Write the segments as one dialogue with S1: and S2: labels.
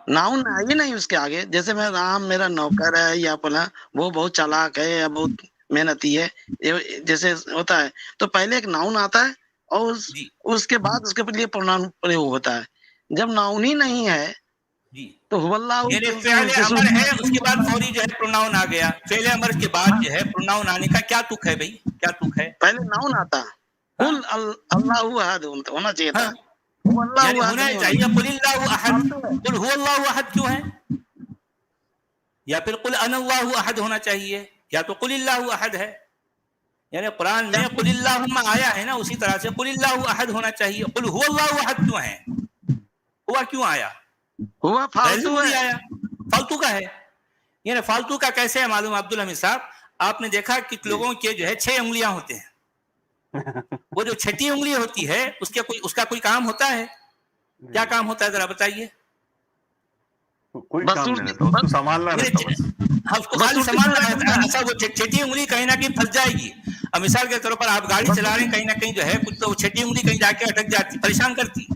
S1: Noun है ही नहीं उसके आगे। जैसे मैं राम मेरा नौकर है या फला, वो बहुत चालाक है या बहुत मेहनती है, जैसे होता है, तो पहले एक नाउन आता है और
S2: जी
S1: उसके बाद उसके लिए प्रोनाउन प्रयोग होता है। जब नाउन ही नहीं है
S2: जी,
S1: तो हुवल्लाहु
S2: यानी
S1: तो
S2: फेले
S1: जैसे
S2: अमर है, उसके बाद फौरी जो है प्रोनाउन आ गया। फेले अमर के बाद जो है प्रोनाउन आने का क्या तुक है भाई, क्या तुक है?
S1: पहले नाउन आता,
S2: हाँ
S1: कुल अल्लाहु अहद होना चाहिए था,
S2: हाँ,
S1: हुवल्लाहु
S2: यानी
S1: अहद
S2: होना
S1: नहीं होना
S2: चाहिए
S1: चाहिए।
S2: कुलिल्लाहु अहद, कुल हुवल्लाहु अहद क्यों है? या फिर कुल अनल्लाहु अहद होना चाहिए, या तो कुलिल्लाहु अहद है। यानी कुरान में कुलिल्लाहुम्मा आया है ना, उसी तरह से कुलिल्लाहु अहद होना चाहिए। कुल हुवल्लाहु अहद क्यों है? हुआ क्यों आया?
S1: हुआ
S2: गैर
S1: फालतू
S2: जरूरी
S1: है।
S2: आया, फालतू का है। यानी फालतू का कैसे है मालूम अब्दुल हमीद साहब? आपने देखा कि
S3: जी
S2: लोगों के जो है 6 उंगलियां होते हैं, वो जो छठी उंगली होती है उसका कोई काम होता है? क्या
S3: जी,
S2: काम होता है जरा बताइए?
S3: कोई काम नहीं
S1: बसुर्ती
S3: रहता, उसको
S1: बस
S3: संभालना रहता बस।
S2: हाँ, उसको खाली
S1: बसुर्ती
S2: संभालना
S1: पैदा
S2: रहता
S1: करना
S2: है।
S1: है।
S2: अच्छा, वो छठी उंगली कहीं ना कहीं फंस जाएगी। अब मिसाल के तौर पर आप गाड़ी चला रहे हैं, कहीं ना कहीं जो है कुछ तो छठी उंगली कहीं जाके अटक जाती, परेशान करती।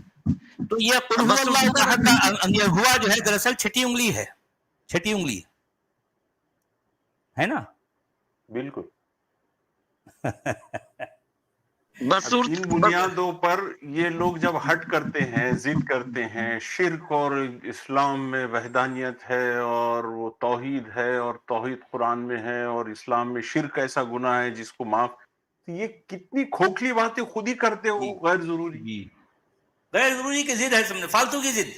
S2: तो ये कुल
S1: बसुर्ती
S2: हुवल्लाहु
S1: पैदा
S2: अहद
S1: करना
S2: का ये हुआ जो है दरअसल छठी उंगली है, छठी उंगली है ना।
S3: बिल्कुल। अब
S1: बसुर्त
S3: इन
S1: बस,
S3: बुनियादों पर ये लोग जब हट करते हैं, जिद करते हैं, शिर्क और इस्लाम में वहदानियत है और वो तौहीद है और तौहीद कुरान में है और इस्लाम में शिर्क ऐसा गुनाह है जिसको माफ, तो ये कितनी खोखली बातें खुद ही करते हो
S2: जी
S3: गैर जरूरी।
S2: जी, गैर जरूरी की जिद है, समझे, फालतू की जिद।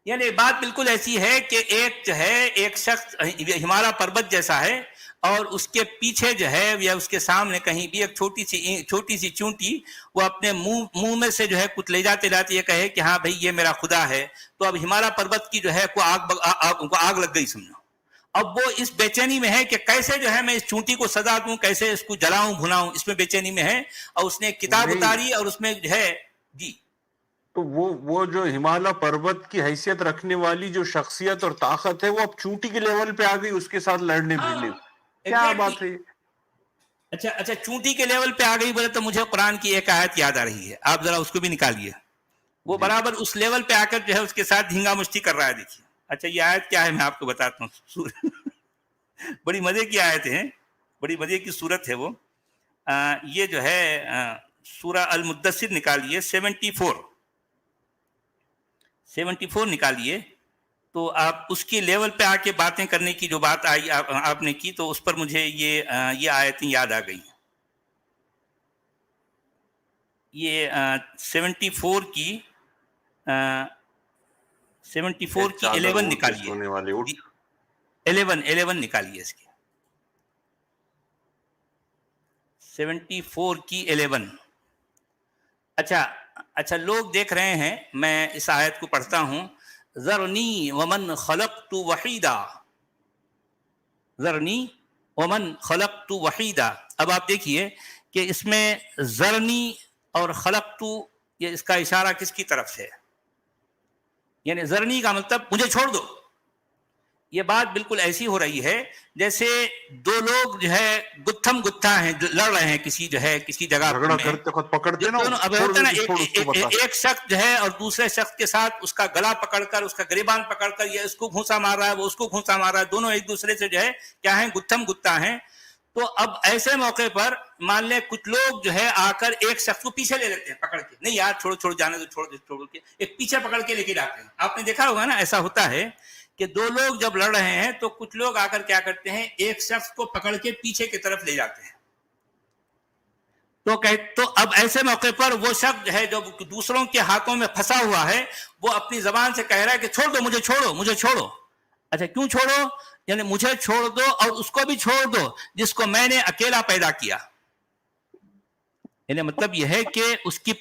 S2: यानी बात बिल्कुल ऐसी है कि एक जो है एक शख्स हिमालय पर्वत जैसा है और उसके पीछे जो है या उसके सामने कहीं भी एक छोटी सी चूंटी, वो अपने मुंह में से जो है कुछ ले जाते जाते ये कहे कि हाँ भाई ये मेरा खुदा है, तो अब हिमालय पर्वत की जो है को आग लग गई समझो। अब वो इस बेचैनी में है कि कैसे जो है मैं इस चूंटी को सजा दूं, कैसे इसको जलाऊं भुनाऊं, इसमें बेचैनी में है। और उसने एक किताब
S3: नहीं
S2: उतारी और उसमें जो है जी
S3: तो वो जो हिमालय पर्वत की हैसियत रखने वाली जो शख्सियत और ताकत है वो अब चूंटी के लेवल पे आ गई उसके साथ लड़ने भिड़ने, क्या बात है।
S2: अच्छा अच्छा, चूंटी के लेवल पे आ गई बोले तो मुझे कुरान की एक आयत याद आ रही है, आप जरा उसको भी निकालिए। वो
S3: जी
S2: बराबर उस लेवल पे आकर जो है उसके साथ धींगा मुश्ती कर रहा है, देखिए। अच्छा, ये आयत क्या है मैं आपको बताता हूँ। बड़ी मजे की आयत है, बड़ी मजे की सूरत है वो। ये जो है सूरा अल मुद्दसिर निकालिए, 74 निकालिए, तो आप उसकी लेवल पे आके बातें करने की जो बात आई आपने की, तो उस पर मुझे ये आयतें याद आ गई। ये 74 की 11
S3: ओढ़ के
S2: निकालिए।
S3: सोने वाले उठ।
S2: 11 निकालिए इसकी, 74 की 11। अच्छा अच्छा, लोग देख रहे हैं, मैं इस आयत को पढ़ता हूँ। ज़रनी वमन खलक़तु वहीदा, ज़रनी वमन खलक़तु वहीदा। अब आप देखिए कि इसमें ज़रनी और खलक़तु, ये इसका इशारा किसकी तरफ से है? यानी ज़रनी का मतलब मुझे छोड़ दो। ये बात बिल्कुल ऐसी हो रही है जैसे दो लोग जो है गुत्थम गुत्था हैं, लड़ रहे हैं किसी जो है किसी जगह
S3: झगड़ा
S2: में।
S3: करते वक्त पकड़ते ना,
S2: दोनों अब
S3: छोड़
S2: होता
S3: दे
S2: है
S3: तो
S2: ना,
S3: छोड़ उसको बता।
S2: एक शख्स जो है और दूसरे शख्स के साथ उसका गला पकड़कर, उसका गिरबान पकड़कर, ये इसको घूंसा मार रहा है, वो उसको घूंसा मार रहा है, दोनों एक दूसरे से जो है क्या है, गुत्थम गुत्ता है। तो अब ऐसे मौके पर मान ले कुछ लोग जो है आकर एक शख्स को पीछे ले लेते हैं पकड़ के, नहीं यार छोड़ो छोड़ो जाने दो, छोड़ के एक पीछे पकड़ के लेके जाते हैं। आपने देखा होगा ना, ऐसा होता है कि दो लोग जब लड़ रहे हैं तो कुछ लोग आकर क्या करते हैं, एक शख्स को पकड़ के पीछे की तरफ ले जाते हैं। तो अब ऐसे मौके पर वो शख्स है जो दूसरों के हाथों में फंसा हुआ है, वो अपनी जबान से कह रहा है कि छोड़ दो मुझे, छोड़ो मुझे, छोड़ो। अच्छा, क्यों छोड़ो? यानी मुझे छोड़ दो और उसको भी छोड़ दो जिसको मैंने अकेला पैदा किया। यानी मतलब यह है कि उसकी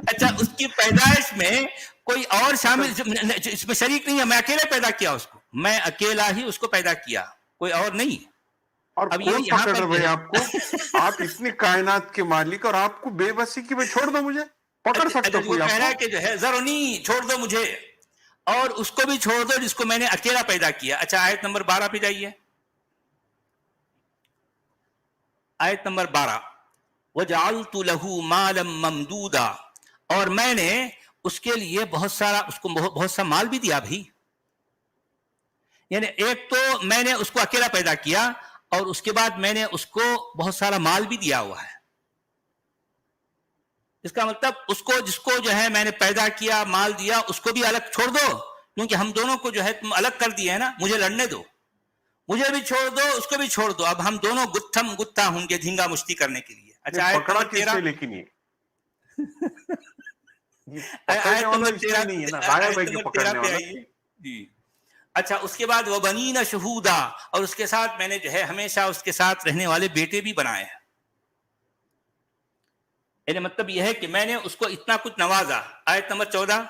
S2: अच्छा, उसकी पैदाइश में कोई और शामिल इसमें शरीक नहीं है, मैं अकेले पैदा किया उसको, मैं अकेला ही उसको पैदा किया, कोई और नहीं।
S3: और
S2: अब
S3: कौन
S2: यहाँ
S3: पकड़
S2: पर
S3: रहा भाई आपको? आप इतने कायनात के मालिक और आपको बेबसी की भाई छोड़ दो मुझे, पकड़ सकता
S2: वो
S3: कोई
S2: कह रहा है
S3: आपको?
S2: कि जो है ज़रनी, छोड़ दो मुझे और उसको भी छोड़ दो जिसको मैंने अकेला पैदा किया। अच्छा, आयत नंबर 12 पे जाइए, आयत नंबर 12। वजअलतु लहू मालम ममदूदा, और मैंने اس کے لیے بہت سارا اس کو بہت سا مال بھی دیا بھائی. یعنی ایک تو میں نے اس کو اکیلا پیدا کیا اور اس کے بعد میں نے اس کو بہت سارا مال بھی دیا ہوا ہے. اس کا مطلب اس کو جس کو جو ہے میں نے پیدا کیا مال دیا اس کو بھی الگ چھوڑ دو, کیونکہ ہم دونوں کو جو ہے تم الگ کر دیا ہے نا, مجھے لڑنے دو, مجھے بھی چھوڑ دو اس کو بھی چھوڑ دو, اب ہم دونوں گتھم گتھا ہوں گے دھینگا مشتی کرنے کے لیے. اچھا
S3: پکڑا کس نے لیکن یہ پکڑنے والا اس نے نہیں ہے نا, غائب ہے کہ پکڑنے والا.
S2: جی اچھا, اس کے بعد وبنین شہودا, اور اس کے ساتھ میں نے جو ہے ہمیشہ اس کے ساتھ رہنے والے بیٹے بھی بنائے ہیں. یعنی مطلب یہ ہے کہ میں نے اس کو اتنا کچھ نوازا. آیت نمبر 14,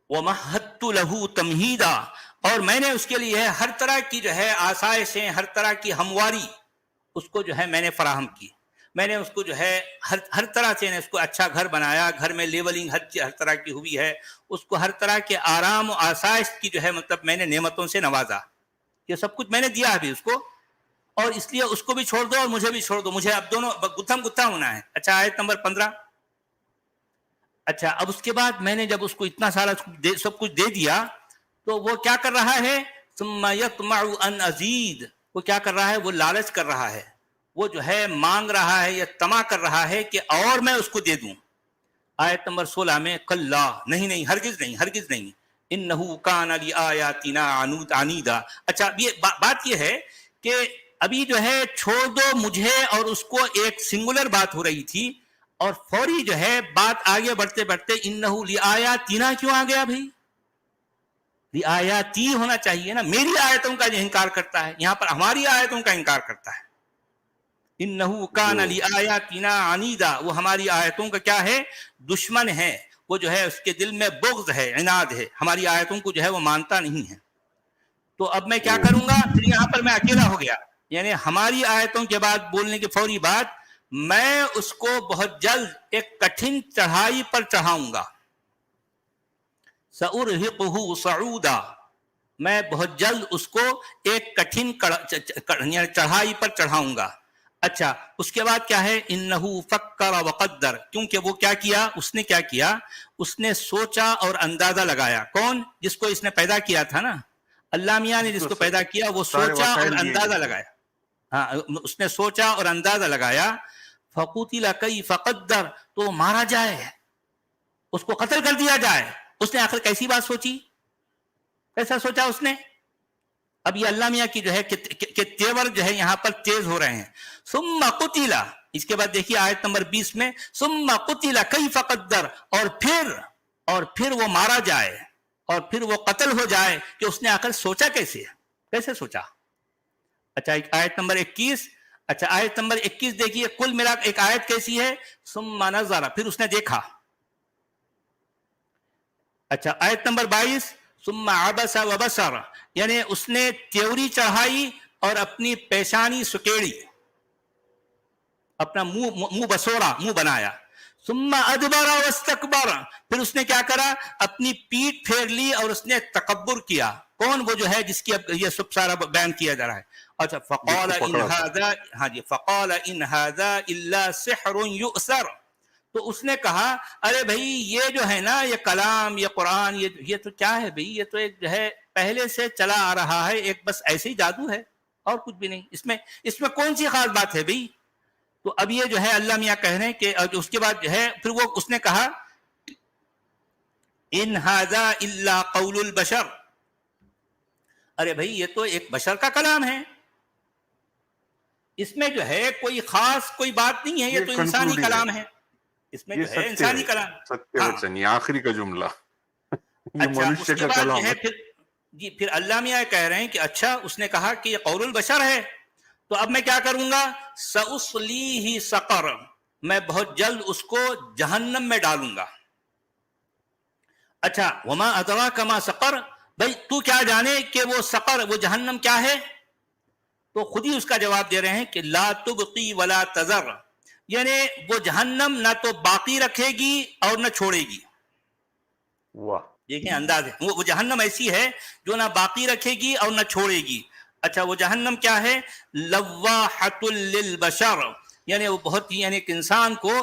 S2: وَمَهَّدتُّ لَهُ تَمْهِيدًا, اور میں نے اس کے لیے ہر طرح کی جو ہے آسائشیں, ہر طرح کی ہمواری اس کو جو ہے میں نے فراہم کی. میں نے اس کو جو ہے ہر طرح سے اس کو اچھا گھر بنایا, گھر میں لیولنگ ہر طرح کی ہوئی ہے, اس کو ہر طرح کے آرام و آسائش کی جو ہے مطلب میں نے نعمتوں سے نوازا. یہ سب کچھ میں نے دیا ابھی اس کو, اور اس لیے اس کو بھی چھوڑ دو اور مجھے بھی چھوڑ دو, مجھے اب دونوں گتھم گتھا ہونا ہے. اچھا آیت نمبر 15. اچھا اب اس کے بعد میں نے جب اس کو اتنا سارا سب کچھ دے دیا تو وہ کیا کر رہا ہے, ثم یطمع ان ازید, وہ کیا کر رہا ہے, وہ لالچ کر رہا ہے, وہ جو ہے مانگ رہا ہے یا طمع کر رہا ہے کہ اور میں اس کو دے دوں. آیت نمبر 16 میں, کلا, نہیں نہیں, ہرگز نہیں, ہرگز نہیں, انہ کان لآیاتنا عنیدا. اچھا اب یہ بات یہ ہے کہ ابھی جو ہے چھوڑ دو مجھے اور اس کو ایک سنگولر بات ہو رہی تھی, اور فوری جو ہے بات آگے بڑھتے بڑھتے انہ لآیاتنا کیوں آ گیا بھائی؟ لآیاتی ہونا چاہیے نا, میری آیتوں کا جو انکار کرتا ہے, یہاں پر ہماری آیتوں کا انکار کرتا ہے. انہ کان لآیاتنا عنیدا, وہ ہماری آیتوں کا کیا ہے, دشمن ہے, وہ جو ہے اس کے دل میں بغض ہے, عناد ہے, ہماری آیتوں کو جو ہے وہ مانتا نہیں ہے. تو اب میں کیا کروں گا, پھر یہاں پر میں اکیلا ہو گیا, یعنی ہماری آیتوں کے بعد بولنے کی فوری بات, میں اس کو بہت جلد ایک کٹھن چڑھائی پر چڑھاؤں گا. سأرہقہ صعودا, میں بہت جلد اس کو ایک کٹھن چڑھائی پر چڑھاؤں گا. اچھا اس کے بعد کیا ہے, انہ فکر وقدر, کیونکہ وہ کیا کیا, اس نے کیا کیا, اس نے سوچا اور اندازہ لگایا. کون, جس کو اس نے پیدا کیا تھا نا, اللہ میاں نے جس کو پیدا کیا, وہ سوچا اور اندازہ لگایا. ہاں اس نے سوچا اور اندازہ لگایا. فقتل کیف قدر, تو مارا جائے, اس کو قتل کر دیا جائے. اس نے آخر کیسی بات سوچی, کیسا سوچا اس نے؟ اب یہ اللہ میاں کی جو ہے کہ تیور جو ہے یہاں پر تیز ہو رہے ہیں. ثم قتل, اس کے بعد دیکھیے آیت نمبر 20 میں, ثم قتل کیف قدر, اور پھر وہ مارا جائے, اور پھر وہ قتل ہو جائے, کہ اس نے آخر سوچا کیسے سوچا. اچھا آیت نمبر 21. اچھا آیت نمبر 21 دیکھیے, کل ملا ایک آیت کیسی ہے, ثم نظر, پھر اس نے دیکھا. اچھا آیت نمبر 22, ثم عبس وبصر, یعنی اس نے تیوری چڑھائی اور اپنی پیشانی سکیڑی, اپنا منہ بسوڑا, منہ بنایا. ثم ادبر واستکبر, پھر اس نے کیا کرا, اپنی پیٹھ پھیر لی اور اس نے تکبر کیا. کون, وہ جو ہے جس کی اب یہ سب سارا بیان کیا جا رہا ہے. اچھا فقال ان هذا, ہاں جی, فقال ان هذا الا سحر یؤثر, تو اس نے کہا ارے بھائی یہ جو ہے نا یہ کلام, یہ قرآن, یہ تو کیا ہے بھائی, یہ تو ایک جو ہے پہلے سے چلا آ رہا ہے, ایک بس ایسے ہی جادو ہے اور کچھ بھی نہیں, اس میں کون سی خاص بات ہے بھائی. تو اب یہ جو ہے اللہ میاں کہہ رہے ہیں کہ اس کے بعد جو ہے پھر وہ اس نے کہا ان ھذا الا قول البشر, ارے بھائی یہ تو ایک بشر کا کلام ہے, اس میں جو ہے کوئی خاص کوئی بات نہیں ہے, یہ تو انسانی کلام ہے, اس میں جو ہے انسانی کلام.
S3: ستیہ وچن, یہ آخری کا جملہ, یہ
S2: اچھا اس
S3: منشیہ
S2: کے
S3: کا
S2: بعد جو
S3: کلام
S2: ہے
S3: ہے.
S2: پھر اللہ میاں کہہ رہے ہیں کہ اچھا اس نے کہا کہ یہ قول البشر ہے, تو اب میں کیا کروں گا, سأصلیہ سقر, میں بہت جلد اس کو جہنم میں ڈالوں گا. اچھا وما ادراک ما سقر, بھائی تو کیا جانے کہ وہ سقر, وہ جہنم کیا ہے؟ تو خود ہی اس کا جواب دے رہے ہیں کہ لا تبقی ولا تذر, یعنی وہ جہنم نہ تو باقی رکھے گی اور نہ چھوڑے گی.
S3: واہ,
S2: دیکھیں انداز ہے, وہ جہنم ایسی ہے جو نہ باقی رکھے گی اور نہ چھوڑے گی. اچھا وہ جہنم کیا ہے, لواحۃ للبشر, یعنی وہ بہت ہی یعنی ایک انسان کو